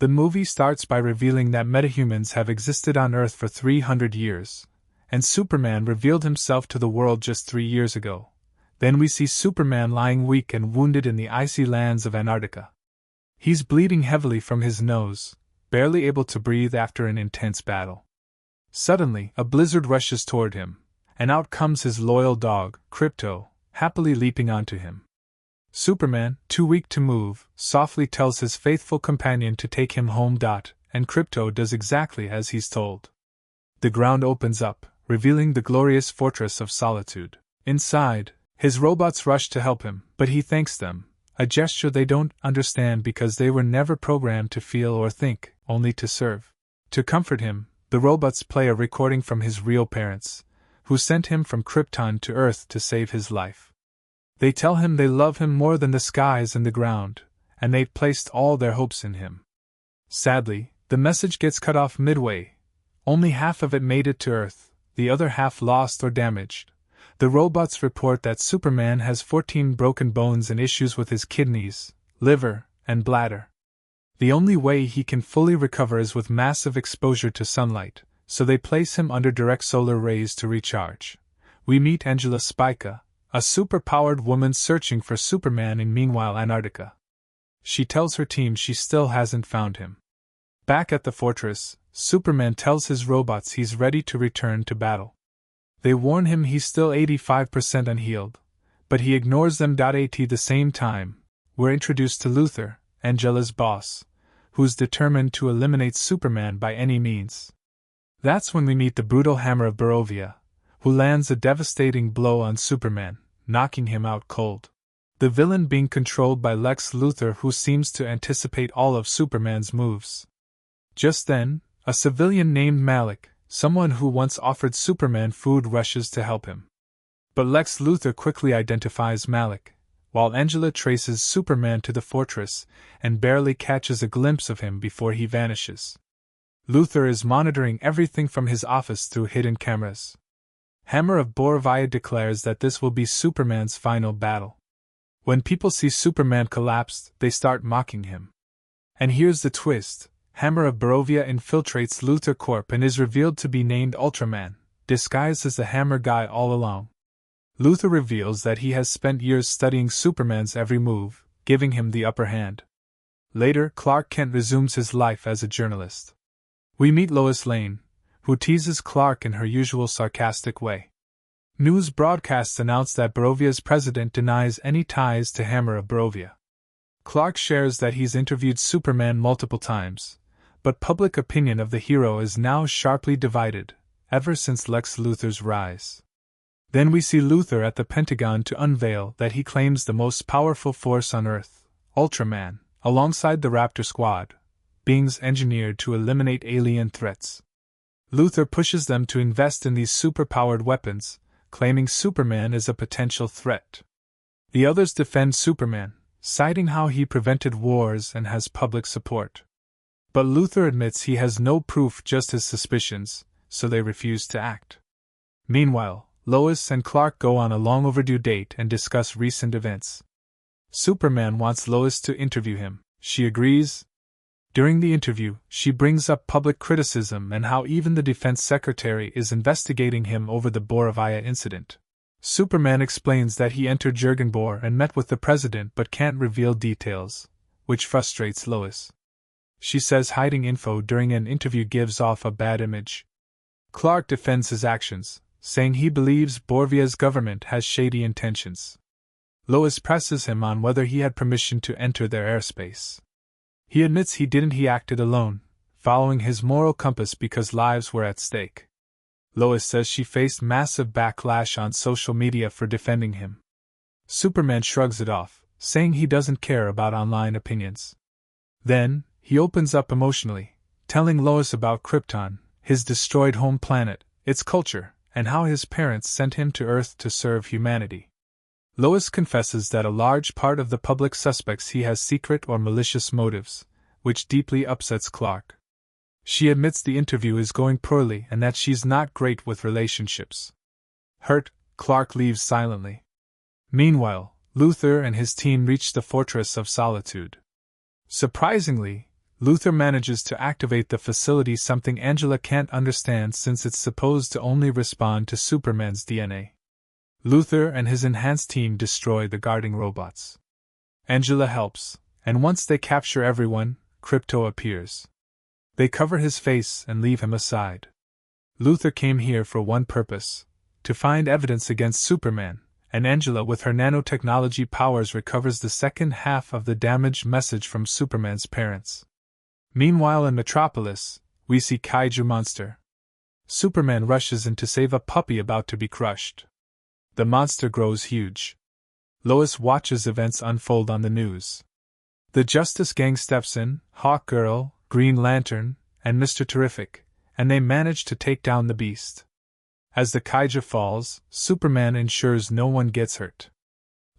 The movie starts by revealing that metahumans have existed on Earth for 300 years, and Superman revealed himself to the world just 3 years ago. Then we see Superman lying weak and wounded in the icy lands of Antarctica. He's bleeding heavily from his nose, barely able to breathe after an intense battle. Suddenly, a blizzard rushes toward him, and out comes his loyal dog, Krypto, happily leaping onto him. Superman, too weak to move, softly tells his faithful companion to take him home. And Krypto does exactly as he's told. The ground opens up, revealing the glorious fortress of Solitude. Inside, his robots rush to help him, but he thanks them, a gesture they don't understand because they were never programmed to feel or think, only to serve. To comfort him, the robots play a recording from his real parents, who sent him from Krypton to Earth to save his life. They tell him they love him more than the skies and the ground, and they've placed all their hopes in him. Sadly, the message gets cut off midway. Only half of it made it to Earth, the other half lost or damaged. The robots report that Superman has 14 broken bones and issues with his kidneys, liver, and bladder. The only way he can fully recover is with massive exposure to sunlight, so they place him under direct solar rays to recharge. We meet Angela Spica, a super-powered woman searching for Superman in meanwhile Antarctica. She tells her team she still hasn't found him. Back at the fortress, Superman tells his robots he's ready to return to battle. They warn him he's still 85% unhealed, but he ignores them. At the same time, we're introduced to Luther, Angela's boss, who's determined to eliminate Superman by any means. That's when we meet the brutal Hammer of Barovia, who lands a devastating blow on Superman, knocking him out cold. The villain being controlled by Lex Luther, who seems to anticipate all of Superman's moves. Just then, a civilian named Malik, someone who once offered Superman food, rushes to help him. But Lex Luther quickly identifies Malik, while Angela traces Superman to the fortress and barely catches a glimpse of him before he vanishes. Luther is monitoring everything from his office through hidden cameras. Hammer of Barovia declares that this will be Superman's final battle. When people see Superman collapsed, they start mocking him. And here's the twist: Hammer of Barovia infiltrates Luther Corp and is revealed to be named Ultraman, disguised as the Hammer guy all along. Luther reveals that he has spent years studying Superman's every move, giving him the upper hand. Later, Clark Kent resumes his life as a journalist. We meet Lois Lane, who teases Clark in her usual sarcastic way. News broadcasts announce that Barovia's president denies any ties to Hammer of Barovia. Clark shares that he's interviewed Superman multiple times, but public opinion of the hero is now sharply divided, ever since Lex Luthor's rise. Then we see Luther at the Pentagon to unveil that he claims the most powerful force on Earth, Ultraman, alongside the Raptor Squad, beings engineered to eliminate alien threats. Luther pushes them to invest in these super-powered weapons, claiming Superman is a potential threat. The others defend Superman, citing how he prevented wars and has public support. But Luther admits he has no proof, just his suspicions, so they refuse to act. Meanwhile, Lois and Clark go on a long overdue date and discuss recent events. Superman wants Lois to interview him. She agrees. During the interview, she brings up public criticism and how even the defense secretary is investigating him over the Barovia incident. Superman explains that he entered Jurgenbor and met with the president but can't reveal details, which frustrates Lois. She says hiding info during an interview gives off a bad image. Clark defends his actions, saying he believes Borovia's government has shady intentions. Lois presses him on whether he had permission to enter their airspace. He admits he didn't. He acted alone, following his moral compass because lives were at stake. Lois says she faced massive backlash on social media for defending him. Superman shrugs it off, saying he doesn't care about online opinions. Then, he opens up emotionally, telling Lois about Krypton, his destroyed home planet, its culture, and how his parents sent him to Earth to serve humanity. Lois confesses that a large part of the public suspects he has secret or malicious motives, which deeply upsets Clark. She admits the interview is going poorly and that she's not great with relationships. Hurt, Clark leaves silently. Meanwhile, Luther and his team reach the Fortress of Solitude. Surprisingly, Luther manages to activate the facility, something Angela can't understand since it's supposed to only respond to Superman's DNA. Luther and his enhanced team destroy the guarding robots. Angela helps, and once they capture everyone, Krypto appears. They cover his face and leave him aside. Luther came here for one purpose: to find evidence against Superman, and Angela with her nanotechnology powers recovers the second half of the damaged message from Superman's parents. Meanwhile in Metropolis, we see Kaiju Monster. Superman rushes in to save a puppy about to be crushed. The monster grows huge. Lois watches events unfold on the news. The Justice Gang steps in, Hawkgirl, Green Lantern, and Mr. Terrific, and they manage to take down the beast. As the Kaiju falls, Superman ensures no one gets hurt.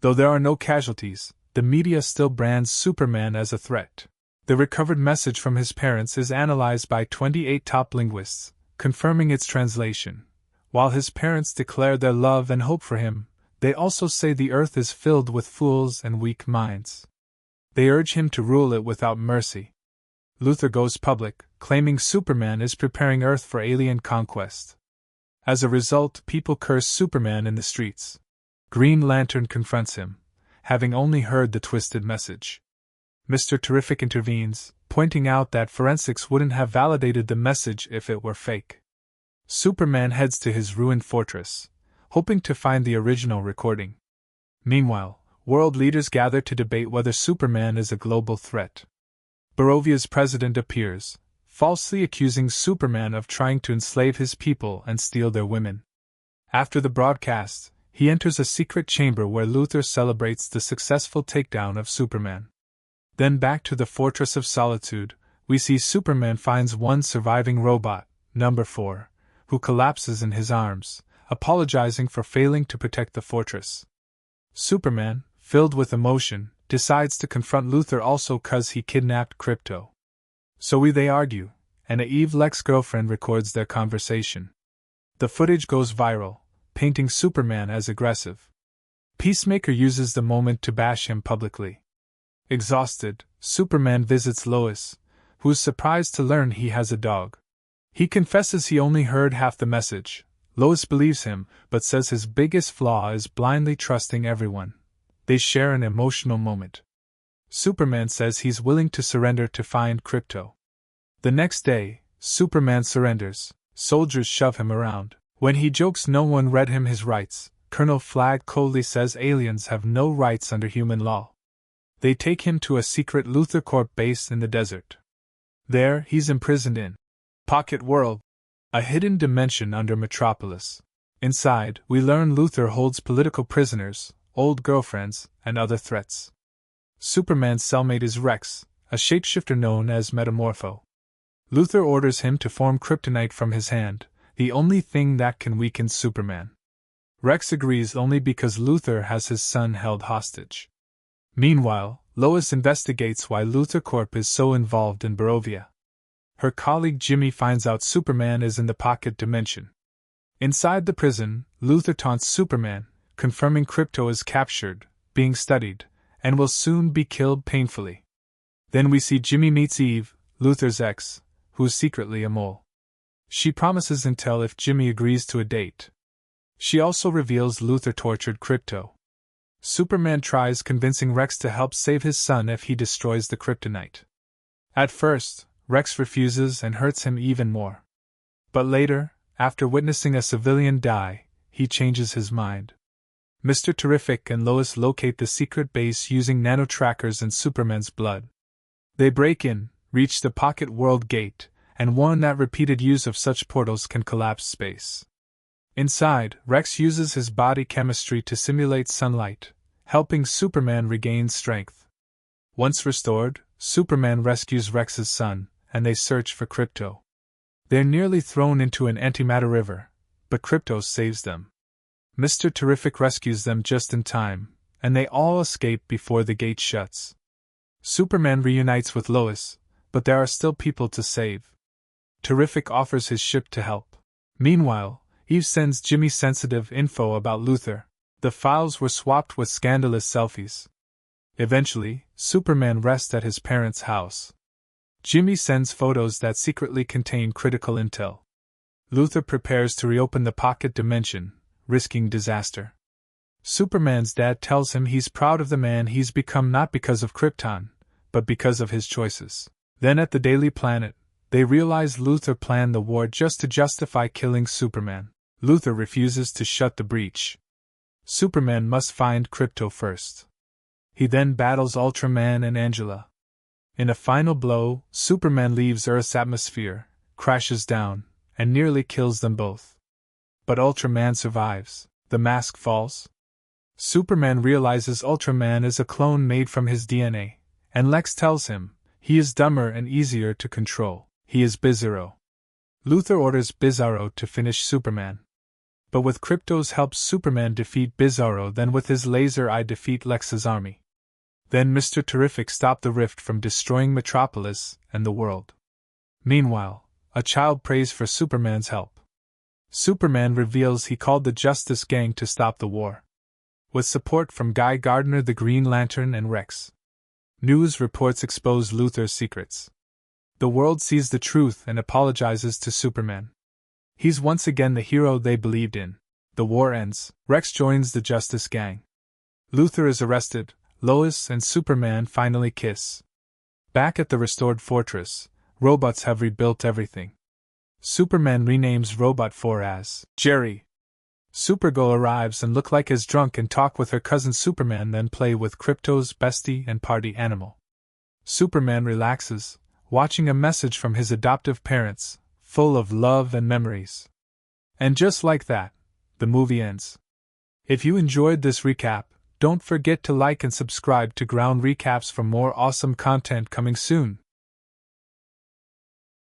Though there are no casualties, the media still brands Superman as a threat. The recovered message from his parents is analyzed by 28 top linguists, confirming its translation. While his parents declare their love and hope for him, they also say the earth is filled with fools and weak minds. They urge him to rule it without mercy. Luther goes public, claiming Superman is preparing Earth for alien conquest. As a result, people curse Superman in the streets. Green Lantern confronts him, having only heard the twisted message. Mr. Terrific intervenes, pointing out that forensics wouldn't have validated the message if it were fake. Superman heads to his ruined fortress, hoping to find the original recording. Meanwhile, world leaders gather to debate whether Superman is a global threat. Barovia's president appears, falsely accusing Superman of trying to enslave his people and steal their women. After the broadcast, he enters a secret chamber where Luther celebrates the successful takedown of Superman. Then back to the Fortress of Solitude, we see Superman finds one surviving robot, number 4, who collapses in his arms, apologizing for failing to protect the fortress. Superman, filled with emotion, decides to confront Luther also cause he kidnapped Krypto. So they argue, and a Eve Lex girlfriend records their conversation. The footage goes viral, painting Superman as aggressive. Peacemaker uses the moment to bash him publicly. Exhausted, Superman visits Lois, who is surprised to learn he has a dog. He confesses he only heard half the message. Lois believes him, but says his biggest flaw is blindly trusting everyone. They share an emotional moment. Superman says he's willing to surrender to find Krypto. The next day, Superman surrenders. Soldiers shove him around. When he jokes no one read him his rights, Colonel Flagg coldly says aliens have no rights under human law. They take him to a secret Luther Corp base in the desert. There, he's imprisoned in Pocket World, a hidden dimension under Metropolis. Inside, we learn Luther holds political prisoners, old girlfriends, and other threats. Superman's cellmate is Rex, a shapeshifter known as Metamorpho. Luther orders him to form kryptonite from his hand, the only thing that can weaken Superman. Rex agrees only because Luther has his son held hostage. Meanwhile, Lois investigates why Luther Corp is so involved in Barovia. Her colleague Jimmy finds out Superman is in the pocket dimension. Inside the prison, Luther taunts Superman, confirming Krypto is captured, being studied, and will soon be killed painfully. Then we see Jimmy meets Eve, Luther's ex, who is secretly a mole. She promises intel if Jimmy agrees to a date. She also reveals Luther tortured Krypto. Superman tries convincing Rex to help save his son if he destroys the kryptonite. At first, Rex refuses and hurts him even more. But later, after witnessing a civilian die, he changes his mind. Mr. Terrific and Lois locate the secret base using nano-trackers and Superman's blood. They break in, reach the Pocket World gate, and warn that repeated use of such portals can collapse space. Inside, Rex uses his body chemistry to simulate sunlight, helping Superman regain strength. Once restored, Superman rescues Rex's son, and they search for Krypto. They're nearly thrown into an antimatter river, but Krypto saves them. Mr. Terrific rescues them just in time, and they all escape before the gate shuts. Superman reunites with Lois, but there are still people to save. Terrific offers his ship to help. Meanwhile, Eve sends Jimmy sensitive info about Luther. The files were swapped with scandalous selfies. Eventually, Superman rests at his parents' house. Jimmy sends photos that secretly contain critical intel. Luther prepares to reopen the pocket dimension, risking disaster. Superman's dad tells him he's proud of the man he's become not because of Krypton, but because of his choices. Then at the Daily Planet, they realize Luther planned the war just to justify killing Superman. Luther refuses to shut the breach. Superman must find Krypto first. He then battles Ultraman and Angela. In a final blow, Superman leaves Earth's atmosphere, crashes down, and nearly kills them both. But Ultraman survives. The mask falls. Superman realizes Ultraman is a clone made from his DNA, and Lex tells him he is dumber and easier to control. He is Bizarro. Luther orders Bizarro to finish Superman. But with Krypto's help, Superman defeat Bizarro, then with his laser eye defeat Lex's army. Then Mr. Terrific stopped the rift from destroying Metropolis and the world. Meanwhile, a child prays for Superman's help. Superman reveals he called the Justice Gang to stop the war. With support from Guy Gardner, the Green Lantern, and Rex. News reports expose Luther's secrets. The world sees the truth and apologizes to Superman. He's once again the hero they believed in. The war ends. Rex joins the Justice Gang. Luther is arrested. Lois and Superman finally kiss. Back at the restored fortress, robots have rebuilt everything. Superman renames Robot 4 as Jerry. Supergirl arrives and look like as drunk and talk with her cousin Superman, then play with Krypto's bestie and party animal. Superman relaxes, watching a message from his adoptive parents, full of love and memories. And just like that, the movie ends. If you enjoyed this recap, don't forget to like and subscribe to Ground Recaps for more awesome content coming soon.